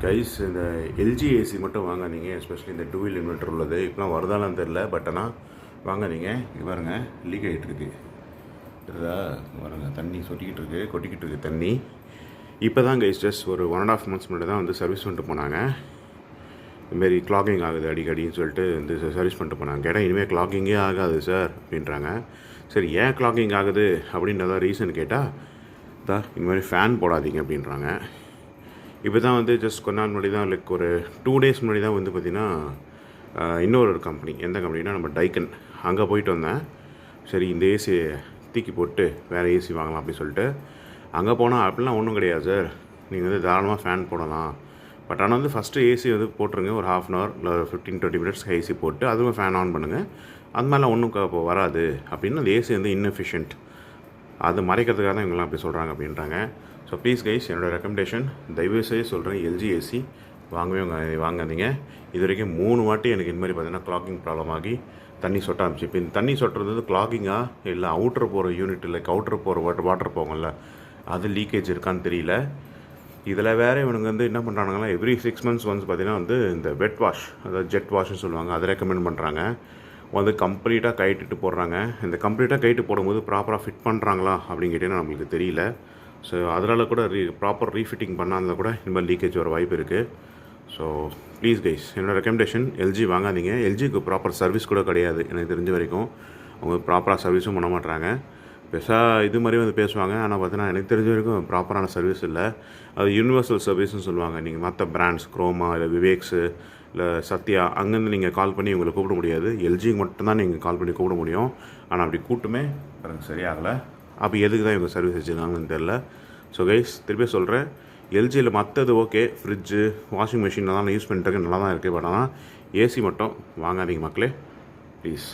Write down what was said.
Guys இந்த LG AC மட்டும் வாங்காதீங்க, எஸ்பெஷலி இந்த 2 வீல் இன்வெர்ட்டர் உள்ளது. இப்போலாம் வருதாலாம் தெரில, பட் ஆனால் வாங்காதீங்க. இது பாருங்க, லீக் ஆகிட்டு இருக்கு. தெரியுதா? பாருங்க, தண்ணி கொட்டிக்கிட்டு இருக்கு தண்ணி. இப்போ தான் கைஸ் ஜஸ்ட் ஒரு 1.5 months முன்னாடி தான் வந்து சர்வீஸ் பண்ணிட்டு போனாங்க. இதுமாரி கிளாகிங் ஆகுது அடிக்கடின்னு சொல்லிட்டு வந்து சர்வீஸ் பண்ணிட்டு போனாங்க. கேட்டால் இனிமேல் கிளாகிங்கே ஆகாது சார் அப்படின்றாங்க. சரி, ஏன் கிளாகிங் ஆகுது அப்படின்றதான் ரீசன் கேட்டால் இந்த மாதிரி ஃபேன் போடாதீங்க அப்படின்றாங்க. இப்போ தான் வந்து ஜஸ்ட் கொஞ்ச நாள் முன்னாடி தான், லைக் ஒரு 2 days முன்னாடி தான் வந்து பார்த்திங்கன்னா இன்னொரு கம்பெனி, எந்த கம்பெனினா நம்ம டைக்கன், அங்கே போயிட்டு வந்தேன். சரி, இந்த ஏசியை தூக்கி போட்டு வேறு ஏசி வாங்கலாம் அப்படின்னு சொல்லிட்டு அங்கே போனால் அப்படிலாம் ஒன்றும் கிடையாது சார், நீங்கள் வந்து தாராளமாக ஃபேன் போடலாம். பட் ஆனால் வந்து ஃபஸ்ட்டு ஏசி வந்து போட்டுருங்க, ஒரு 1/2 hour இல்லை 15-20 minutes ஏசி போட்டு அதுவும் ஃபேன் ஆன் பண்ணுங்கள். அது மாதிரிலாம் ஒன்றும் இப்போ வராது அப்படின்னு. அந்த ஏசி வந்து இன்எஃபிஷியன்ட், அது மறைக்கிறதுக்காக தான் இவங்கெல்லாம் அப்படி சொல்கிறாங்க அப்படின்றாங்க. ஸோ ப்ளீஸ் கைஸ், என்னோடய ரெக்கமெண்டேஷன் தயவுசெய்து சொல்கிறேன், எல்ஜி ஏசி வாங்காதீங்க. இது வரைக்கும் 3 வாட்டி எனக்கு இந்த மாதிரி பார்த்தீங்கன்னா கிளாக்கிங் ப்ராப்ளம் ஆகி தண்ணி சொட்ட ஆரம்பிச்சு. இப்போ இந்த தண்ணி சொட்டுறது வந்து கிளாக்கிங்காக இல்லை அவுட்ரு போகிற யூனிட், இல்லை அவுட்ரு போகிற வாட்டர் போகல, அது லீக்கேஜ் இருக்கான்னு தெரியல. இதில் வேறு இவனுங்க வந்து என்ன பண்ணுறாங்கன்னா, எவ்ரி 6 months ஒன்ஸ் பார்த்திங்கன்னா வந்து இந்த வெட் வாஷ், அதாவது ஜெட் வாஷ்னு சொல்லுவாங்க, அதை ரெக்கமெண்ட் பண்ணுறாங்க. வந்து கம்ப்ளீட்டாக கைட்டுட்டு போடுறாங்க. இந்த கம்ப்ளீட்டாக கைட்டு போடும்போது ப்ராப்பராக ஃபிட் பண்ணுறாங்களா அப்படின்னு கேட்டிங்கன்னா நம்மளுக்கு தெரியல. ஸோ அதனால் கூட ப்ராப்பர் ரீஃபிட்டிங் பண்ணால் கூட இந்த மாதிரி லீக்கேஜ் வர வாய்ப்பு இருக்குது. ஸோ ப்ளீஸ் கைஸ், என்னோடய ரெக்கமெண்டேஷன் எல்ஜி வாங்காதீங்க. எல்ஜிக்கு ப்ராப்பர் சர்வீஸ் கூட கிடையாது எனக்கு தெரிஞ்ச வரைக்கும். அவங்க ப்ராப்பராக சர்வீஸும் பண்ண மாட்டாங்க. பெருசாக இது மாதிரி வந்து பேசுவாங்க, ஆனால் பார்த்தீங்கன்னா எனக்கு தெரிஞ்ச வரைக்கும் ப்ராப்பரான சர்வீஸ் இல்லை. அது யூனிவர்சல் சர்வீஸ்னு சொல்லுவாங்க. நீங்கள் மற்ற பிராண்ட்ஸ் குரோமா இல்லை விவேக்ஸு இல்லை சத்யா, அங்கேருந்து நீங்கள் கால் பண்ணி உங்களை கூப்பிட முடியாது. எல்ஜிக்கு மட்டும்தான் நீங்கள் கால் பண்ணி கூப்பிட முடியும். ஆனால் அப்படி கூட்டுமே பாருங்க சரியாகலை. அப்போ எதுக்கு தான் இவங்க சர்வீஸ் வச்சுருக்காங்கன்னு தெரில. ஸோ கைஸ், திருப்பி சொல்கிறேன், எல்ஜியில் மற்றது ஓகே, ஃப்ரிட்ஜு வாஷிங் மிஷின் தான் யூஸ் பண்ணிட்டு நல்லா தான் இருக்குது. பட் ஆனால் ஏசி மட்டும் வாங்காதீங்க மக்களே, ப்ளீஸ்.